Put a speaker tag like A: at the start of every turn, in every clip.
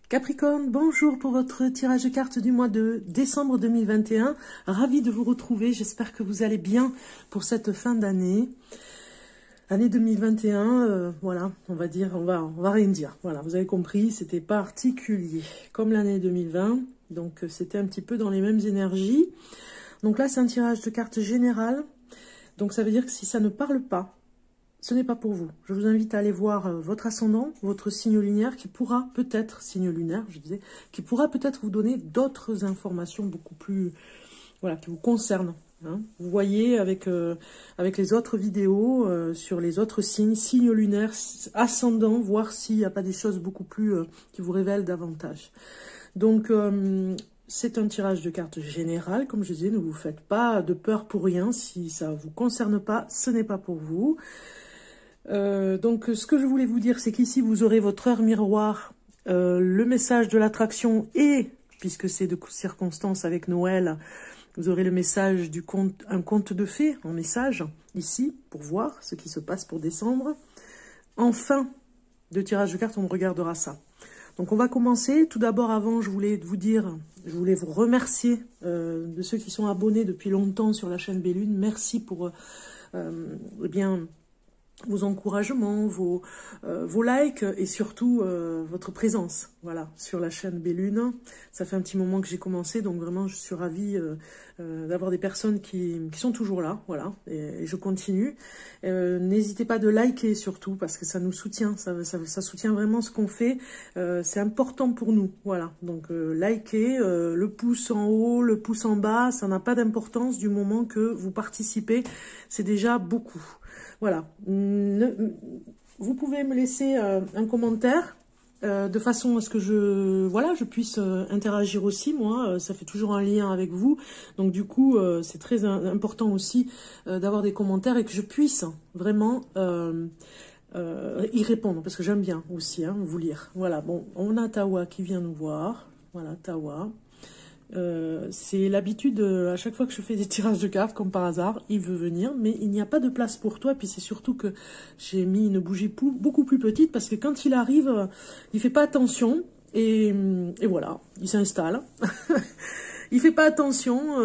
A: Capricorne, bonjour pour votre tirage de cartes du mois de décembre 2021. Ravi de vous retrouver, j'espère que vous allez bien pour cette fin d'année. Année 2021, voilà, on va rien dire. Voilà, vous avez compris, c'était particulier, comme l'année 2020. Donc c'était un petit peu dans les mêmes énergies. Donc là, c'est un tirage de cartes général. Donc ça veut dire que si ça ne parle pas, ce n'est pas pour vous. Je vous invite à aller voir votre ascendant, votre signe lunaire, qui pourra peut-être, signe lunaire, je disais, qui pourra peut-être vous donner d'autres informations beaucoup plus, voilà, qui vous concernent. Hein. Vous voyez avec les autres vidéos sur les autres signes lunaires, ascendant, voir s'il n'y a pas des choses beaucoup plus qui vous révèlent davantage. Donc, c'est un tirage de cartes général, comme je disais, ne vous faites pas de peur pour rien. Si ça ne vous concerne pas, ce n'est pas pour vous. Donc, ce que je voulais vous dire, c'est qu'ici, vous aurez votre heure miroir, le message de l'attraction et, puisque c'est de circonstance avec Noël, vous aurez le message du conte, un conte de fées en message, ici, pour voir ce qui se passe pour décembre. En fin de tirage de cartes, on regardera ça. Donc, on va commencer. Tout d'abord, avant, je voulais vous remercier de ceux qui sont abonnés depuis longtemps sur la chaîne Bellune. Merci pour, eh bien, vos encouragements, vos likes et surtout votre présence, voilà, sur la chaîne Bellune. Ça fait un petit moment que j'ai commencé, donc vraiment je suis ravie d'avoir des personnes qui sont toujours là, voilà, et je continue. N'hésitez pas de liker surtout, parce que ça nous soutient, ça soutient vraiment ce qu'on fait, c'est important pour nous, voilà. Donc likez, le pouce en haut, le pouce en bas, ça n'a pas d'importance du moment que vous participez, c'est déjà beaucoup. Voilà, vous pouvez me laisser un commentaire de façon à ce que je puisse interagir aussi, moi, ça fait toujours un lien avec vous, donc du coup, c'est très important aussi d'avoir des commentaires et que je puisse vraiment y répondre, parce que j'aime bien aussi vous lire. Voilà, bon, on a Tawa qui vient nous voir, voilà, Tawa. C'est l'habitude, à chaque fois que je fais des tirages de cartes, comme par hasard, il veut venir, mais il n'y a pas de place pour toi, puis c'est surtout que j'ai mis une bougie beaucoup plus petite, parce que quand il arrive, il fait pas attention, et voilà, il s'installe. Il fait pas attention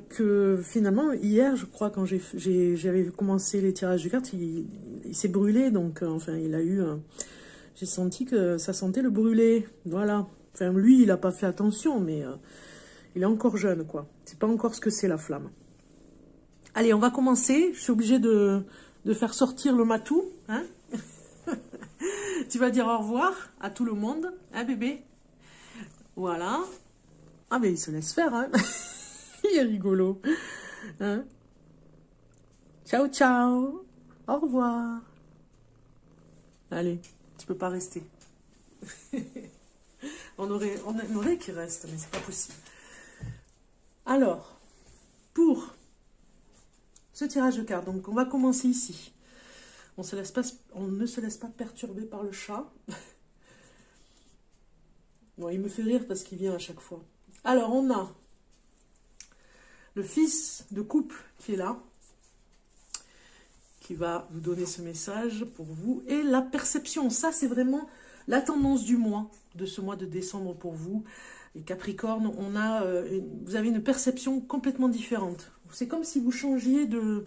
A: que finalement, hier, je crois, quand j'avais commencé les tirages de cartes, il s'est brûlé, donc enfin, il a eu... j'ai senti que ça sentait le brûlé, voilà. Enfin, lui, il n'a pas fait attention, mais... il est encore jeune, quoi. C'est pas encore ce que c'est la flamme. Allez, on va commencer. Je suis obligée de faire sortir le matou. Hein. Tu vas dire au revoir à tout le monde. Hein, bébé? Voilà. Ah, mais il se laisse faire, hein. Il est rigolo. Hein. Ciao, ciao. Au revoir. Allez, tu peux pas rester. on aurait qu'il reste, mais c'est pas possible. Alors, pour ce tirage de cartes, donc on va commencer ici. On ne se laisse pas perturber par le chat. Bon, il me fait rire parce qu'il vient à chaque fois. Alors, on a le fils de coupe qui est là, qui va vous donner ce message pour vous. Et la perception, ça c'est vraiment la tendance du mois, de ce mois de décembre pour vous. Les Capricornes, vous avez une perception complètement différente. C'est comme si vous changiez de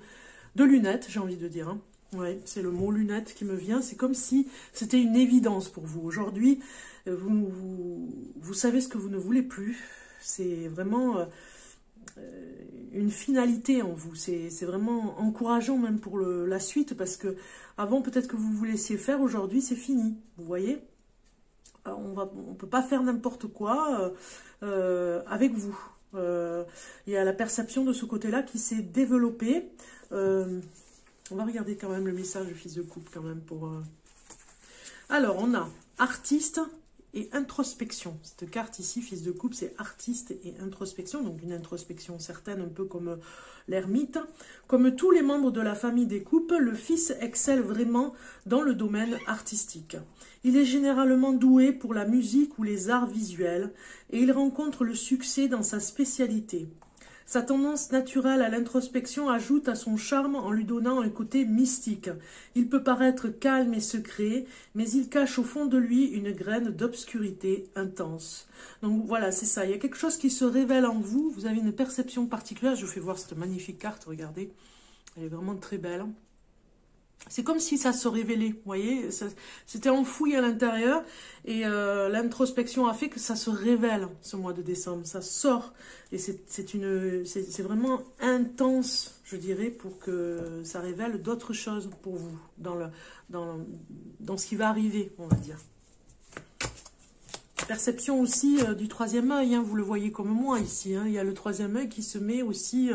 A: lunettes, j'ai envie de dire. Hein. Ouais, c'est le mot lunettes qui me vient. C'est comme si c'était une évidence pour vous. Aujourd'hui, vous savez ce que vous ne voulez plus. C'est vraiment une finalité en vous. C'est vraiment encourageant même pour la suite, parce que avant, peut-être que vous vous laissiez faire. Aujourd'hui, c'est fini. Vous voyez ? On ne peut pas faire n'importe quoi avec vous. Il y a la perception de ce côté-là qui s'est développée. On va regarder quand même le message du fils de coupe quand même pour... Alors, on a artiste et introspection. Cette carte ici, fils de coupe, c'est artiste et introspection. Donc une introspection certaine, un peu comme l'ermite. Comme tous les membres de la famille des coupes, le fils excelle vraiment dans le domaine artistique. Il est généralement doué pour la musique ou les arts visuels et il rencontre le succès dans sa spécialité. Sa tendance naturelle à l'introspection ajoute à son charme en lui donnant un côté mystique. Il peut paraître calme et secret, mais il cache au fond de lui une graine d'obscurité intense. Donc voilà, c'est ça. Il y a quelque chose qui se révèle en vous. Vous avez une perception particulière. Je vous fais voir cette magnifique carte, regardez. Elle est vraiment très belle. C'est comme si ça se révélait, vous voyez, c'était enfoui à l'intérieur et l'introspection a fait que ça se révèle ce mois de décembre, ça sort et c'est vraiment intense, je dirais, pour que ça révèle d'autres choses pour vous dans ce qui va arriver, on va dire. Perception aussi du troisième œil, hein, vous le voyez comme moi ici, hein, il y a le troisième œil qui se met aussi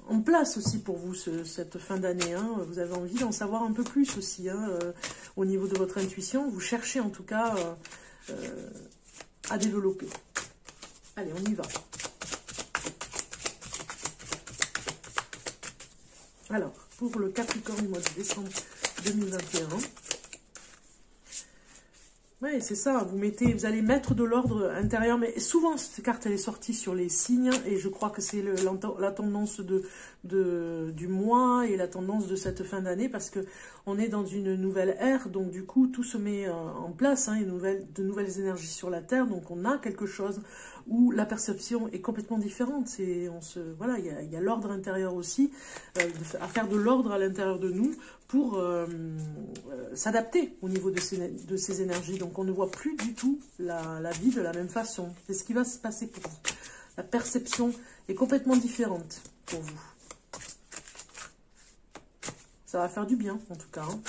A: en place aussi pour vous cette fin d'année. Hein. Vous avez envie d'en savoir un peu plus aussi hein, au niveau de votre intuition. Vous cherchez en tout cas à développer. Allez, on y va. Alors, pour le Capricorne du mois de décembre 2021... Oui, c'est ça, vous allez mettre de l'ordre intérieur, mais souvent cette carte elle est sortie sur les signes, et je crois que c'est la tendance du mois et la tendance de cette fin d'année, parce que on est dans une nouvelle ère, donc du coup tout se met en place, hein, de nouvelles énergies sur la Terre, donc on a quelque chose où la perception est complètement différente, voilà, il y a l'ordre intérieur aussi, à faire de l'ordre à l'intérieur de nous, pour s'adapter au niveau de ces énergies. Donc on ne voit plus du tout la vie de la même façon. C'est ce qui va se passer pour vous. La perception est complètement différente pour vous. Ça va faire du bien en tout cas. Hein.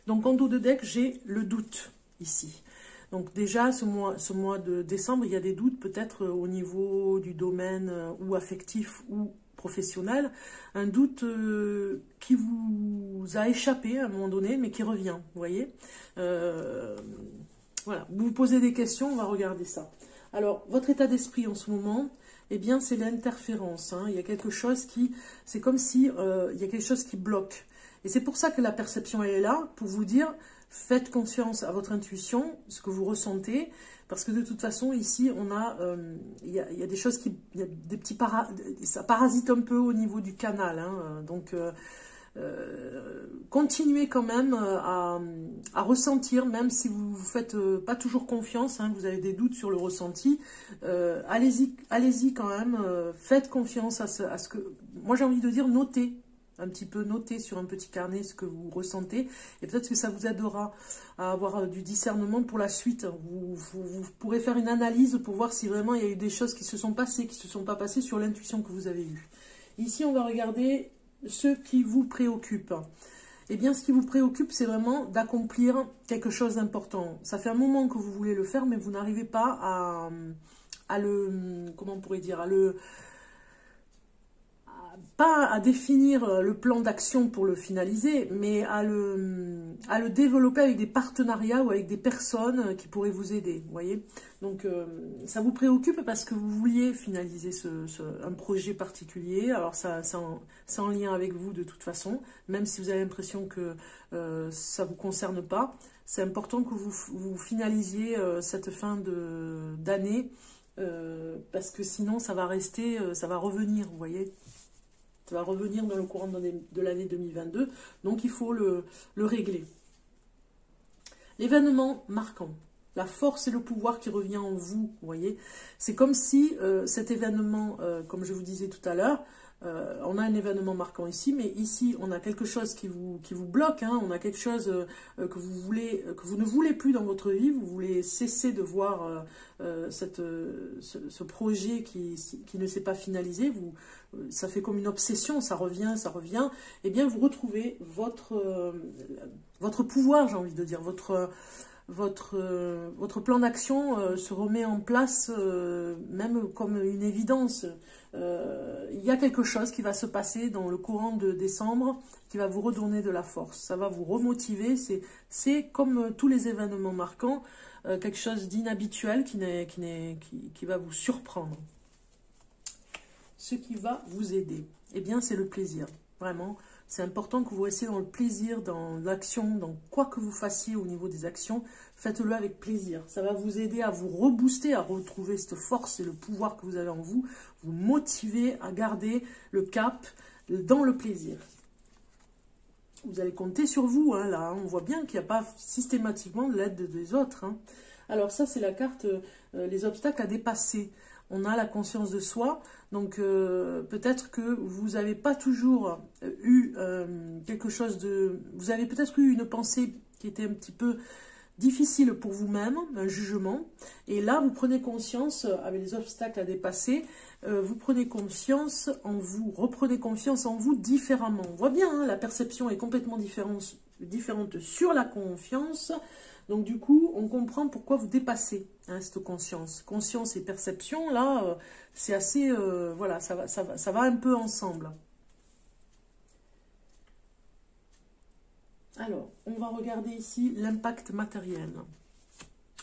A: Donc, en dos de deck, j'ai le doute ici. Donc, déjà, ce mois de décembre, il y a des doutes peut-être au niveau du domaine ou affectif ou professionnel. Un doute qui vous a échappé à un moment donné, mais qui revient, vous voyez. Voilà, vous vous posez des questions, on va regarder ça. Alors, votre état d'esprit en ce moment, eh bien, c'est l'interférence. Hein. Il y a quelque chose c'est comme si il y a quelque chose qui bloque. Et c'est pour ça que la perception, elle est là, pour vous dire, faites confiance à votre intuition, ce que vous ressentez, parce que de toute façon, ici, on a, il y a des choses il y a des petits ça parasite un peu au niveau du canal, hein, donc continuez quand même à ressentir, même si vous ne faites pas toujours confiance, hein, vous avez des doutes sur le ressenti, allez-y quand même, faites confiance à ce que, moi j'ai envie de dire, notez, un petit peu noter sur un petit carnet ce que vous ressentez, et peut-être que ça vous aidera à avoir du discernement pour la suite. Vous pourrez faire une analyse pour voir si vraiment il y a eu des choses qui se sont passées, qui ne se sont pas passées sur l'intuition que vous avez eue. Ici, on va regarder ce qui vous préoccupe. Eh bien, ce qui vous préoccupe, c'est vraiment d'accomplir quelque chose d'important. Ça fait un moment que vous voulez le faire, mais vous n'arrivez pas à le... Comment on pourrait dire, pas à définir le plan d'action pour le finaliser, mais à le développer avec des partenariats ou avec des personnes qui pourraient vous aider, vous voyez. Donc, ça vous préoccupe parce que vous vouliez finaliser un projet particulier. Alors, c'est en lien avec vous de toute façon, même si vous avez l'impression que ça ne vous concerne pas. C'est important que vous finalisiez cette fin d'année, parce que sinon, ça va rester, ça va revenir, vous voyez. Ça va revenir dans le courant de l'année 2022, donc il faut le régler. L'événement marquant, la force et le pouvoir qui revient en vous, vous voyez. C'est comme si cet événement, comme je vous disais tout à l'heure, on a un événement marquant ici, mais ici on a quelque chose qui vous bloque, hein, on a quelque chose que vous ne voulez plus dans votre vie, vous voulez cesser de voir ce projet qui ne s'est pas finalisé, ça fait comme une obsession, ça revient, et bien vous retrouvez votre pouvoir, j'ai envie de dire, votre plan d'action se remet en place, même comme une évidence. Il y a quelque chose qui va se passer dans le courant de décembre qui va vous redonner de la force. Ça va vous remotiver. C'est comme tous les événements marquants, quelque chose d'inhabituel qui va vous surprendre. ce qui va vous aider, eh bien, c'est le plaisir. Vraiment, c'est important que vous restiez dans le plaisir, dans l'action, dans quoi que vous fassiez au niveau des actions. Faites-le avec plaisir. Ça va vous aider à vous rebooster, à retrouver cette force et le pouvoir que vous avez en vous. Vous motiver à garder le cap dans le plaisir. Vous allez compter sur vous, hein, là. On voit bien qu'il n'y a pas systématiquement de l'aide des autres. Hein. Alors ça, c'est la carte les obstacles à dépasser. On a la conscience de soi. Donc peut-être que vous n'avez pas toujours eu quelque chose de... Vous avez peut-être eu une pensée qui était un petit peu difficile pour vous-même, un jugement. Et là, vous prenez conscience, avec les obstacles à dépasser, vous prenez confiance en vous, reprenez confiance en vous différemment. On voit bien, hein, la perception est complètement différente sur la confiance. Donc du coup, on comprend pourquoi vous dépassez hein, cette conscience. Conscience et perception, là, c'est assez... voilà, ça va un peu ensemble. Alors, on va regarder ici l'impact matériel.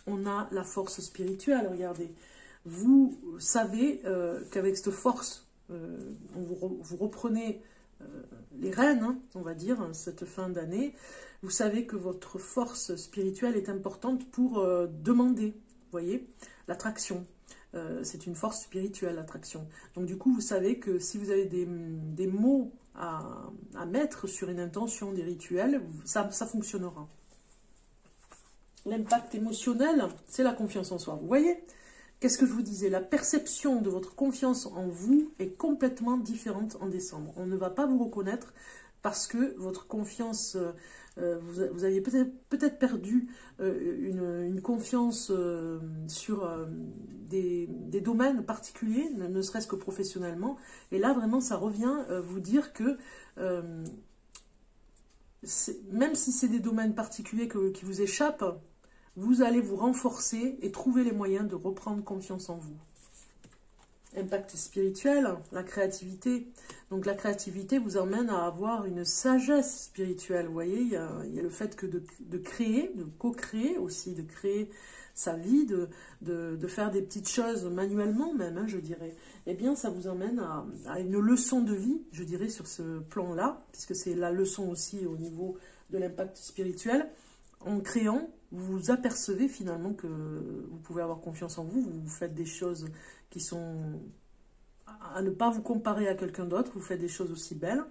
A: On a la force spirituelle, regardez. Vous savez qu'avec cette force, vous reprenez les rênes, hein, on va dire, cette fin d'année. Vous savez que votre force spirituelle est importante pour demander, vous voyez, l'attraction. C'est une force spirituelle, l'attraction. Donc du coup, vous savez que si vous avez des mots à mettre sur une intention, des rituels, ça fonctionnera. L'impact émotionnel, c'est la confiance en soi. Vous voyez, qu'est-ce que je vous disais? La perception de votre confiance en vous est complètement différente en décembre. On ne va pas vous reconnaître parce que votre confiance... vous aviez peut-être perdu une confiance sur des domaines particuliers, ne serait-ce que professionnellement. Et là, vraiment, ça revient vous dire que même si c'est des domaines particuliers qui vous échappent, vous allez vous renforcer et trouver les moyens de reprendre confiance en vous. Impact spirituel, la créativité. Donc la créativité vous emmène à avoir une sagesse spirituelle. Vous voyez, il y a le fait que de créer, de co-créer aussi, de créer sa vie, de faire des petites choses manuellement même, hein, je dirais. Eh bien, ça vous emmène à une leçon de vie, je dirais, sur ce plan-là, puisque c'est la leçon aussi au niveau de l'impact spirituel. En créant, vous apercevez finalement que vous pouvez avoir confiance en vous, vous faites des choses qui sont à ne pas vous comparer à quelqu'un d'autre, vous faites des choses aussi belles,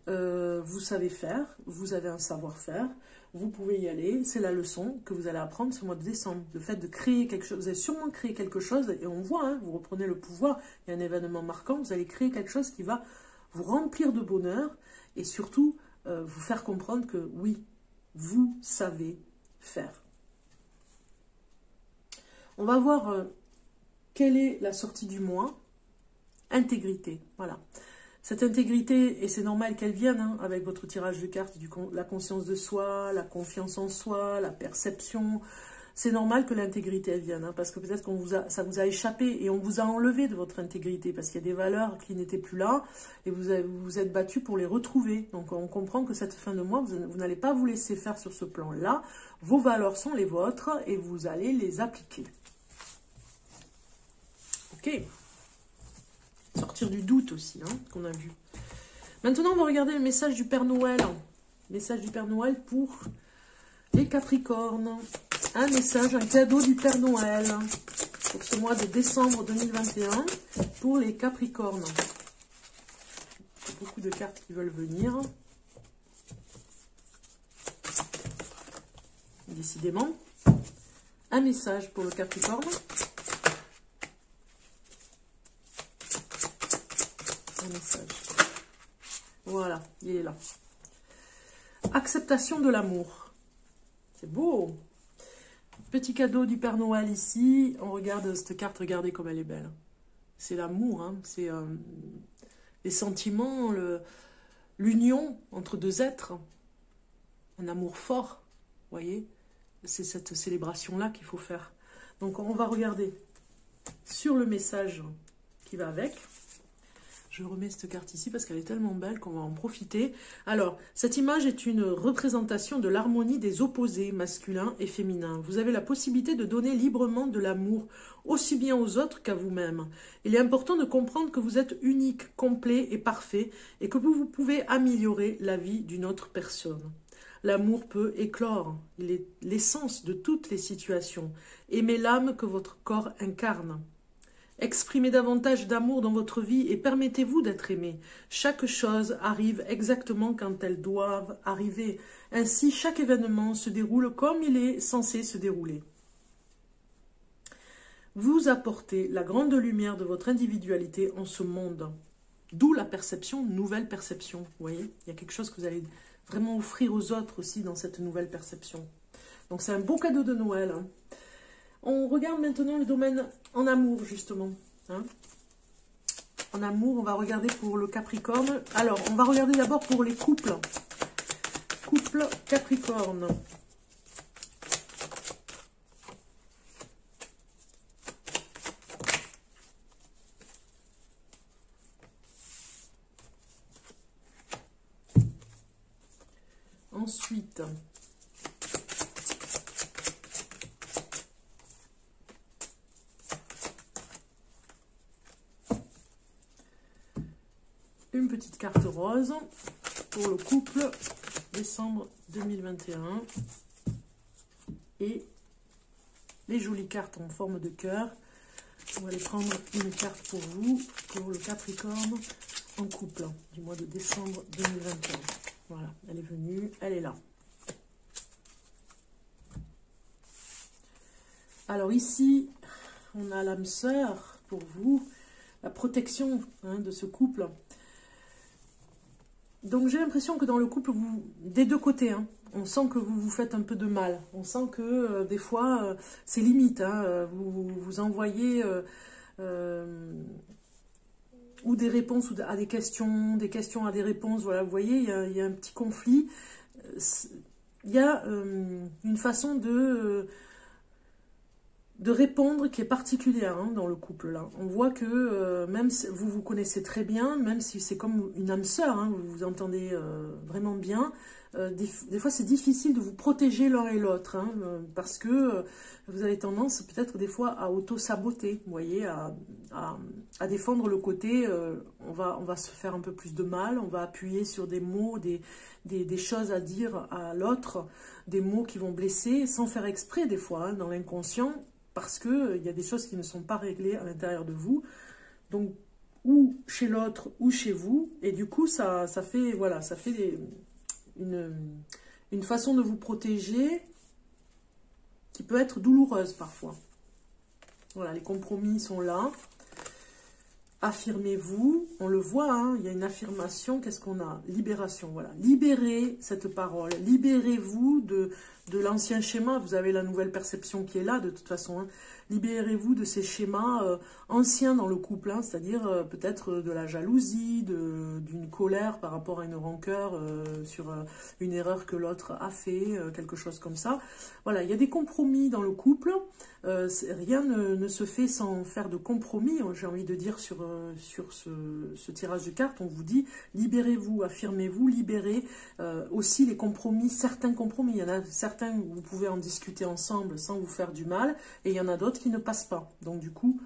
A: vous savez faire, vous avez un savoir-faire, vous pouvez y aller, c'est la leçon que vous allez apprendre ce mois de décembre, le fait de créer quelque chose, vous allez sûrement créer quelque chose, et on voit, hein, vous reprenez le pouvoir, il y a un événement marquant, vous allez créer quelque chose qui va vous remplir de bonheur, et surtout vous faire comprendre que oui, vous savez faire. On va voir quelle est la sortie du mois. Intégrité, voilà. Cette intégrité, et c'est normal qu'elle vienne hein, avec votre tirage de cartes, la conscience de soi, la confiance en soi, la perception. C'est normal que l'intégrité elle vienne, hein, parce que peut-être ça vous a échappé et on vous a enlevé de votre intégrité, parce qu'il y a des valeurs qui n'étaient plus là et vous vous êtes battu pour les retrouver. Donc on comprend que cette fin de mois, vous n'allez pas vous laisser faire sur ce plan-là. Vos valeurs sont les vôtres et vous allez les appliquer. Ok. Sortir du doute aussi, hein, qu'on a vu. Maintenant, on va regarder le message du Père Noël. Message du Père Noël pour les Capricornes. Un message, un cadeau du Père Noël pour ce mois de décembre 2021 pour les Capricornes. Il y a beaucoup de cartes qui veulent venir. Décidément. Un message pour le Capricorne. Message. Voilà, il est là. Acceptation de l'amour. C'est beau. Petit cadeau du Père Noël ici. On regarde cette carte, regardez comme elle est belle. C'est l'amour, hein. C'est les sentiments, l'union entre deux êtres. Un amour fort, vous voyez. C'est cette célébration-là qu'il faut faire. Donc on va regarder sur le message qui va avec. Je remets cette carte ici parce qu'elle est tellement belle qu'on va en profiter. Alors, cette image est une représentation de l'harmonie des opposés masculins et féminins. Vous avez la possibilité de donner librement de l'amour, aussi bien aux autres qu'à vous-même. Il est important de comprendre que vous êtes unique, complet et parfait et que vous pouvez améliorer la vie d'une autre personne. L'amour peut éclore, il est l'essence de toutes les situations. Aimez l'âme que votre corps incarne. Exprimez davantage d'amour dans votre vie et permettez-vous d'être aimé. Chaque chose arrive exactement quand elles doivent arriver. Ainsi, chaque événement se déroule comme il est censé se dérouler. Vous apportez la grande lumière de votre individualité en ce monde. D'où la perception, nouvelle perception. Vous voyez, il y a quelque chose que vous allez vraiment offrir aux autres aussi dans cette nouvelle perception. Donc c'est un beau cadeau de Noël, hein. On regarde maintenant le domaine en amour, justement. Hein. En amour, on va regarder pour le Capricorne. Alors, on va regarder d'abord pour les couples. Couple Capricorne. Ensuite... une petite carte rose pour le couple décembre 2021 et les jolies cartes en forme de cœur. On va aller prendre une carte pour vous, pour le Capricorne en couple du mois de décembre 2021. Voilà, elle est venue, elle est là. Alors ici, on a l'âme sœur pour vous, la protection, hein, de ce couple. Donc j'ai l'impression que dans le couple, vous, des deux côtés, hein, on sent que vous vous faites un peu de mal. On sent que des fois, c'est limite. Hein, vous envoyez ou des réponses à des questions à des réponses. Voilà, vous voyez, il y a un petit conflit. Il y a une façon de répondre qui est particulière, hein, dans le couple là. On voit que même si vous vous connaissez très bien, même si c'est comme une âme sœur, hein, vous vous entendez vraiment bien, des fois c'est difficile de vous protéger l'un et l'autre, hein, parce que vous avez tendance peut-être des fois à auto-saboter, vous voyez, à défendre le côté on va se faire un peu plus de mal, on va appuyer sur des mots, des choses à dire à l'autre, des mots qui vont blesser sans faire exprès des fois, hein, dans l'inconscient, parce qu'il y a des choses qui ne sont pas réglées à l'intérieur de vous, donc ou chez l'autre ou chez vous, et du coup ça fait, voilà, ça fait une façon de vous protéger qui peut être douloureuse parfois. Voilà, les compromis sont là. Affirmez-vous, on le voit, hein, il y a une affirmation, qu'est-ce qu'on a? Libération, voilà. Libérez cette parole, libérez-vous de l'ancien schéma, vous avez la nouvelle perception qui est là de toute façon, hein. Libérez-vous de ces schémas anciens dans le couple, hein, c'est-à-dire peut-être de la jalousie, d'une colère par rapport à une rancœur sur une erreur que l'autre a fait, quelque chose comme ça. Voilà, il y a des compromis dans le couple, rien ne se fait sans faire de compromis, j'ai envie de dire sur ce tirage de cartes, on vous dit libérez-vous, affirmez-vous, libérez aussi les compromis, certains compromis, il y en a certains où vous pouvez en discuter ensemble sans vous faire du mal, et il y en a d'autres qui ne passent pas. Donc du coup,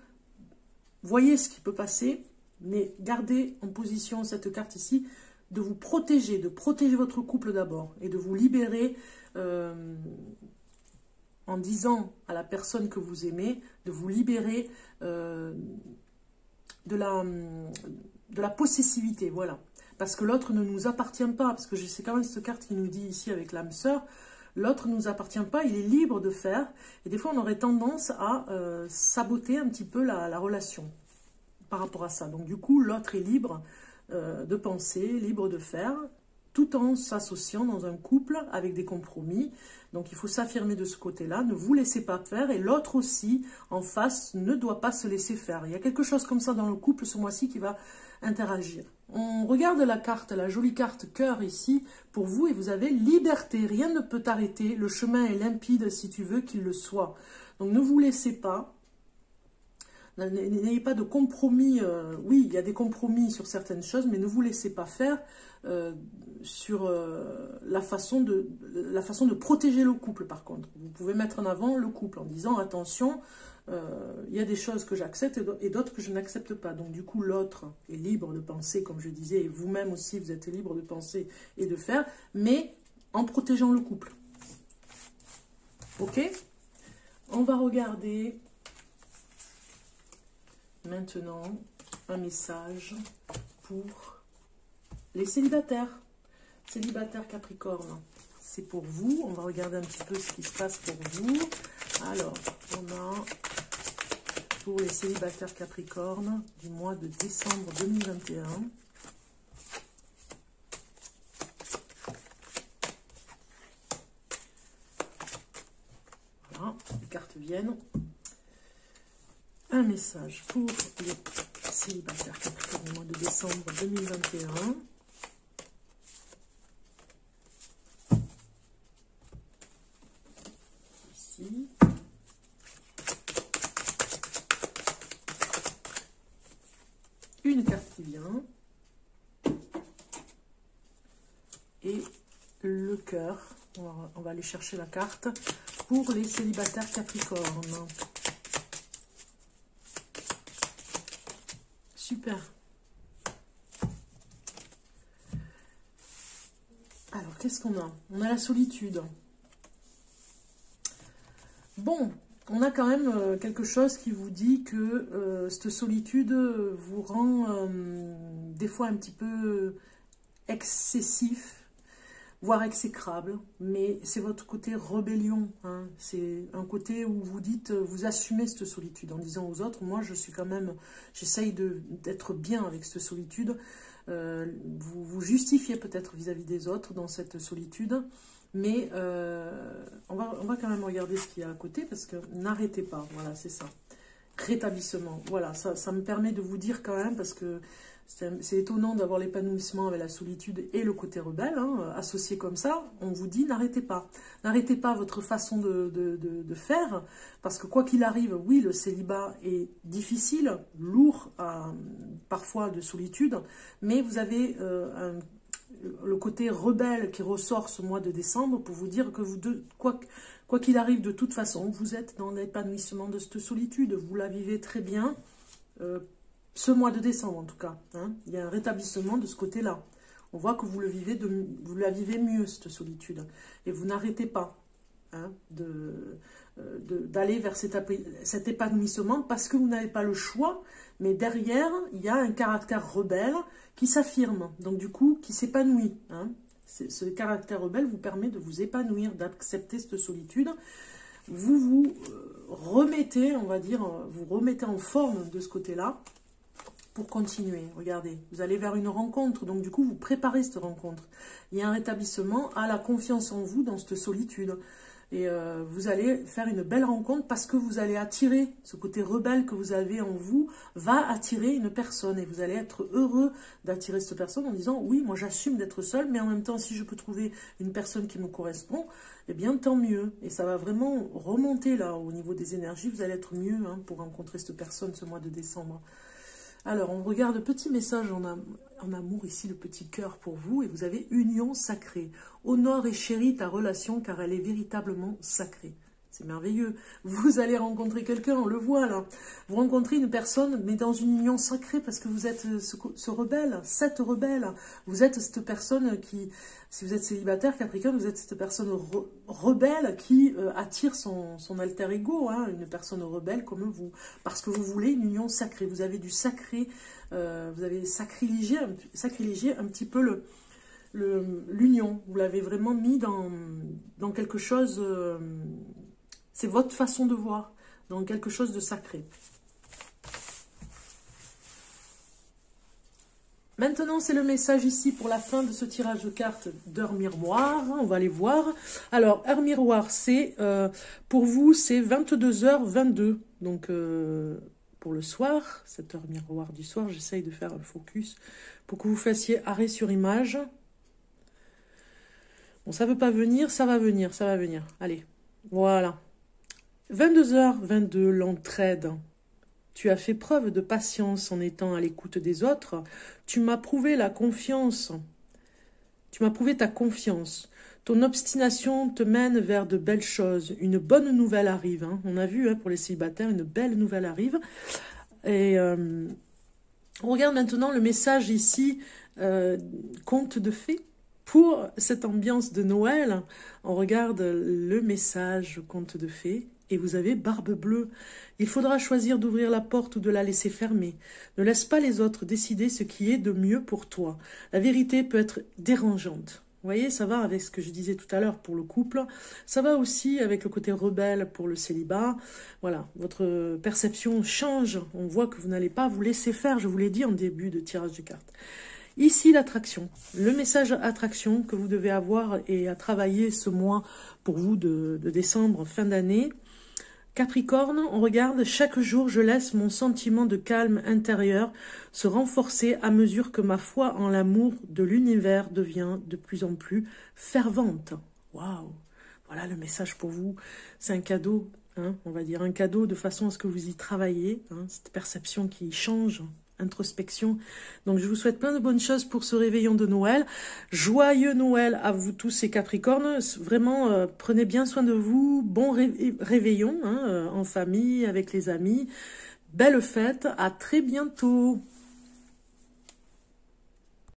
A: voyez ce qui peut passer, mais gardez en position cette carte ici, de vous protéger, de protéger votre couple d'abord, et de vous libérer en disant à la personne que vous aimez, de vous libérer de la possessivité, voilà. Parce que l'autre ne nous appartient pas, parce que c'est quand même cette carte qui nous dit ici avec l'âme sœur, l'autre ne nous appartient pas, il est libre de faire. Et des fois, on aurait tendance à saboter un petit peu la relation par rapport à ça. Donc, du coup, l'autre est libre de penser, libre de faire, tout en s'associant dans un couple avec des compromis. Donc, il faut s'affirmer de ce côté-là, ne vous laissez pas faire. Et l'autre aussi, en face, ne doit pas se laisser faire. Il y a quelque chose comme ça dans le couple ce mois-ci qui va interagir. On regarde la carte, la jolie carte cœur ici, pour vous, et vous avez liberté, rien ne peut t'arrêter, le chemin est limpide si tu veux qu'il le soit. Donc ne vous laissez pas N'ayez pas de compromis. Oui, il y a des compromis sur certaines choses, mais ne vous laissez pas faire sur la façon de protéger le couple, par contre. Vous pouvez mettre en avant le couple en disant, attention, il y a des choses que j'accepte et d'autres que je n'accepte pas. Donc du coup, l'autre est libre de penser, comme je disais, et vous-même aussi, vous êtes libre de penser et de faire, mais en protégeant le couple. Ok? On va regarder maintenant un message pour les célibataires. Célibataires Capricorne, c'est pour vous. On va regarder un petit peu ce qui se passe pour vous. Alors, on a pour les célibataires Capricorne du mois de décembre 2021. Voilà, les cartes viennent. Un message pour les célibataires Capricorne du mois de décembre 2021. Ici. Une carte qui vient. Et le cœur. On va aller chercher la carte pour les célibataires Capricorne. Super. Alors, qu'est-ce qu'on a? On a la solitude. Bon, on a quand même quelque chose qui vous dit que cette solitude vous rend des fois un petit peu excessif, voire exécrable, mais c'est votre côté rébellion, hein. C'est un côté où vous dites, vous assumez cette solitude en disant aux autres, moi je suis quand même, j'essaye d'être bien avec cette solitude, vous vous justifiez peut-être vis-à-vis des autres dans cette solitude, mais on va quand même regarder ce qu'il y a à côté, parce que n'arrêtez pas, voilà, c'est ça. Rétablissement, voilà, ça me permet de vous dire quand même, parce que c'est étonnant d'avoir l'épanouissement avec la solitude et le côté rebelle, hein, associés comme ça, on vous dit n'arrêtez pas. N'arrêtez pas votre façon de faire, parce que quoi qu'il arrive, oui, le célibat est difficile, lourd, parfois de solitude, mais vous avez le côté rebelle qui ressort ce mois de décembre pour vous dire que quoi qu'il arrive, de toute façon, vous êtes dans l'épanouissement de cette solitude. Vous la vivez très bien, ce mois de décembre en tout cas. Hein. Il y a un rétablissement de ce côté-là. On voit que vous la vivez mieux, cette solitude. Et vous n'arrêtez pas, hein, d'aller vers cet épanouissement, parce que vous n'avez pas le choix, mais derrière, il y a un caractère rebelle qui s'affirme, donc du coup, qui s'épanouit. Hein. Ce caractère rebelle vous permet de vous épanouir, d'accepter cette solitude. Vous remettez, on va dire, vous remettez en forme de ce côté-là pour continuer. Regardez, vous allez vers une rencontre, donc du coup, vous préparez cette rencontre. Il y a un rétablissement à la confiance en vous dans cette solitude. Et vous allez faire une belle rencontre parce que vous allez attirer, ce côté rebelle que vous avez en vous, va attirer une personne. Et vous allez être heureux d'attirer cette personne en disant, oui, moi j'assume d'être seul, mais en même temps, si je peux trouver une personne qui me correspond, eh bien, tant mieux. Et ça va vraiment remonter là, au niveau des énergies. Vous allez être mieux, hein, pour rencontrer cette personne ce mois de décembre. Alors, on regarde le petit message en amour, ici, le petit cœur pour vous. Et vous avez union sacrée. Honore et chéris ta relation car elle est véritablement sacrée. C'est merveilleux. Vous allez rencontrer quelqu'un, on le voit là. Vous rencontrez une personne, mais dans une union sacrée parce que vous êtes ce rebelle, cette rebelle. Vous êtes cette personne qui, si vous êtes célibataire, Capricorne, vous êtes cette personne rebelle qui attire son alter ego, hein, une personne rebelle comme vous. Parce que vous voulez une union sacrée. Vous avez du sacré, vous avez sacrilégé un petit peu l'union. Vous l'avez vraiment mis dans quelque chose... c'est votre façon de voir, dans quelque chose de sacré. Maintenant, c'est le message ici pour la fin de ce tirage de cartes d'heure miroir. On va aller voir. Alors, heure miroir, c'est pour vous, c'est 22h22. Donc, pour le soir, cette heure miroir du soir, j'essaye de faire un focus pour que vous fassiez arrêt sur image. Bon, ça ne veut pas venir, ça va venir, ça va venir. Allez, voilà. 22h22, l'entraide. Tu as fait preuve de patience en étant à l'écoute des autres. Tu m'as prouvé la confiance. Tu m'as prouvé ta confiance. Ton obstination te mène vers de belles choses. Une bonne nouvelle arrive. Hein. On a vu pour les célibataires, une belle nouvelle arrive. Et on regarde maintenant le message ici, conte de fées. Pour cette ambiance de Noël, on regarde le message conte de fées. Et vous avez barbe bleue. Il faudra choisir d'ouvrir la porte ou de la laisser fermer. Ne laisse pas les autres décider ce qui est de mieux pour toi. La vérité peut être dérangeante. Vous voyez, ça va avec ce que je disais tout à l'heure pour le couple. Ça va aussi avec le côté rebelle pour le célibat. Voilà, votre perception change. On voit que vous n'allez pas vous laisser faire, je vous l'ai dit en début de tirage de cartes. Ici, l'attraction. Le message attraction que vous devez avoir et à travailler ce mois pour vous de décembre, fin d'année. Capricorne, on regarde, chaque jour je laisse mon sentiment de calme intérieur se renforcer à mesure que ma foi en l'amour de l'univers devient de plus en plus fervente. Waouh! Voilà le message pour vous. C'est un cadeau, hein, on va dire un cadeau de façon à ce que vous y travaillez, hein, cette perception qui change. Introspection. Donc, je vous souhaite plein de bonnes choses pour ce réveillon de Noël. Joyeux Noël à vous tous ces Capricornes. Vraiment, prenez bien soin de vous. Bon réveillon hein, en famille, avec les amis. Belle fête. À très bientôt.